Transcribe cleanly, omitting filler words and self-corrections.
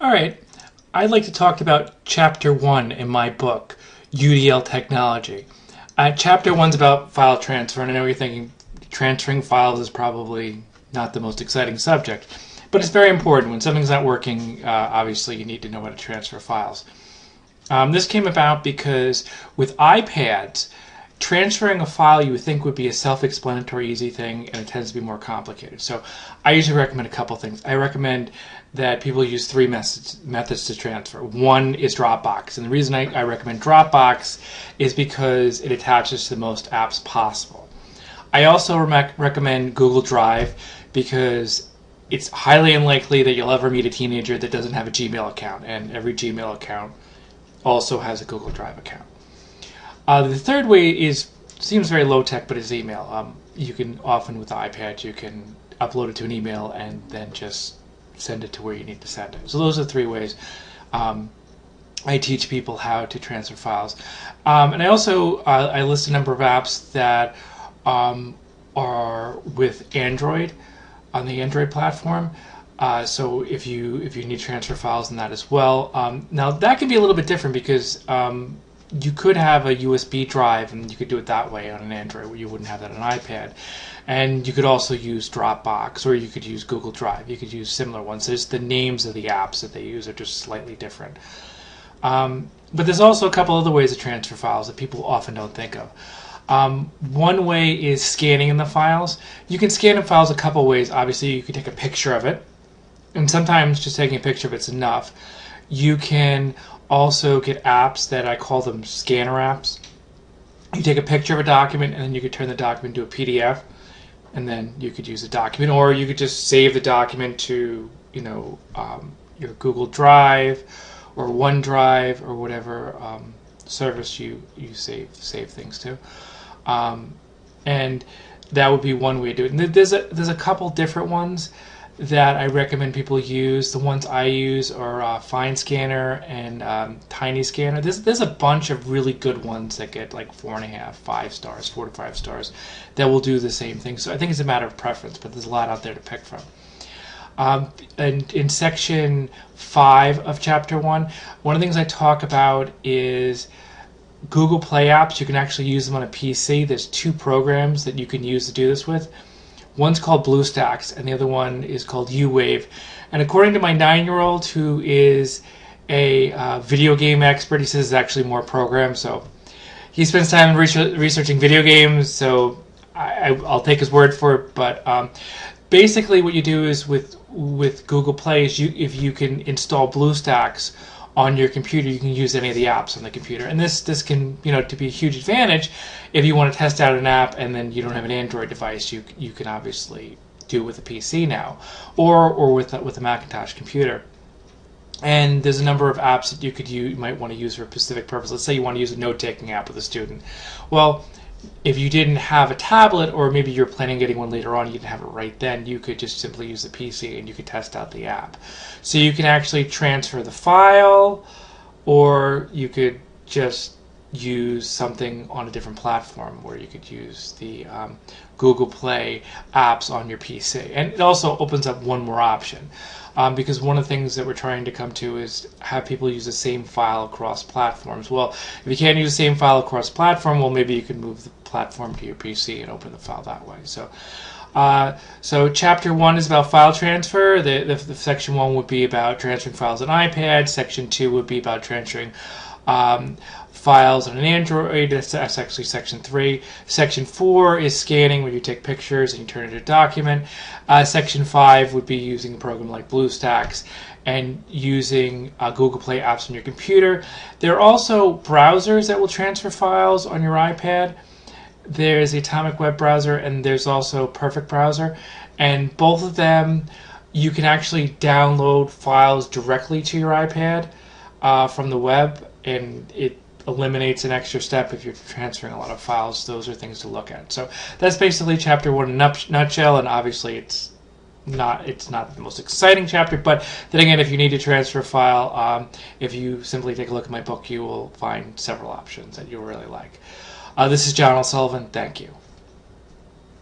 All right, I'd like to talk about Chapter 1 in my book, UDL Technology. Chapter 1's about file transfer, and I know you're thinking transferring files is probably not the most exciting subject, but it's very important. When something's not working, obviously you need to know how to transfer files. This came about because with iPads, transferring a file you would think would be a self-explanatory, easy thing, and it tends to be more complicated. So I usually recommend a couple things. I recommend that people use three methods to transfer. One is Dropbox, and the reason I recommend Dropbox is because it attaches to the most apps possible. I also recommend Google Drive because it's highly unlikely that you'll ever meet a teenager that doesn't have a Gmail account, and every Gmail account also has a Google Drive account. The third way seems very low-tech, but is email. You can often, with the iPad, you can upload it to an email and then just send it to where you need to send it. So those are three ways I teach people how to transfer files. And I also I list a number of apps that are with Android on the Android platform. So if you need to transfer files in that as well. Now that can be a little bit different because you could have a USB drive and you could do it that way on an Android where you wouldn't have that on an iPad. And you could also use Dropbox, or you could use Google Drive. You could use similar ones. There's the names of the apps that they use are just slightly different. But there's also a couple other ways to transfer files that people often don't think of. One way is scanning in the files. You can scan in files a couple ways. Obviously, you can take a picture of it, and sometimes just taking a picture of it's enough. You can also get apps that I call them scanner apps. You take a picture of a document and then you could turn the document into a PDF, and then you could use the document, or you could just save the document to your Google Drive or OneDrive or whatever service you save things to, and that would be one way to do it. And there's a couple different ones that I recommend people use. The ones I use are Fine Scanner and Tiny Scanner. There's a bunch of really good ones that get like 4.5, 5 stars, 4 to 5 stars that will do the same thing. So I think it's a matter of preference, but there's a lot out there to pick from. And in section 5 of chapter 1, one of the things I talk about is Google Play apps. You can actually use them on a PC. There's 2 programs that you can use to do this with. One's called BlueStacks, and the other one is called U-Wave. And according to my 9-year-old, who is a video game expert, he says there's actually more programs. So he spends time researching video games, so I'll take his word for it. But basically what you do is with Google Play, is if you can install BlueStacks on your computer, you can use any of the apps on the computer. And this can, to be a huge advantage if you want to test out an app and then you don't have an Android device. You can obviously do it with a PC now, or with a Macintosh computer. And there's a number of apps that you might want to use for a specific purpose. Let's say you want to use a note-taking app with a student. Well, if you didn't have a tablet, or maybe you're planning on getting one later on, you didn't have it right then, you could just simply use the PC and you could test out the app. So you can actually transfer the file, or you could just use something on a different platform where you could use the Google Play apps on your PC. And it also opens up one more option, because one of the things that we're trying to come to is have people use the same file across platforms. Well, if you can't use the same file across platform, well, maybe you can move the platform to your PC and open the file that way. So chapter 1 is about file transfer. The section 1 would be about transferring files on iPad. Section 2 would be about transferring files on an Android. That's actually section 3. Section 4 is scanning, where you take pictures and you turn it into a document. Section 5 would be using a program like BlueStacks and using Google Play apps on your computer. There are also browsers that will transfer files on your iPad. There's the Atomic Web Browser, and there's also Perfect Browser. And both of them, you can actually download files directly to your iPad from the web, and it eliminates an extra step if you're transferring a lot of files. Those are things to look at. So that's basically chapter 1 in a nutshell, and obviously it's not the most exciting chapter, but then again, if you need to transfer a file, if you simply take a look at my book, you will find several options that you'll really like. This is John L. Sullivan. Thank you.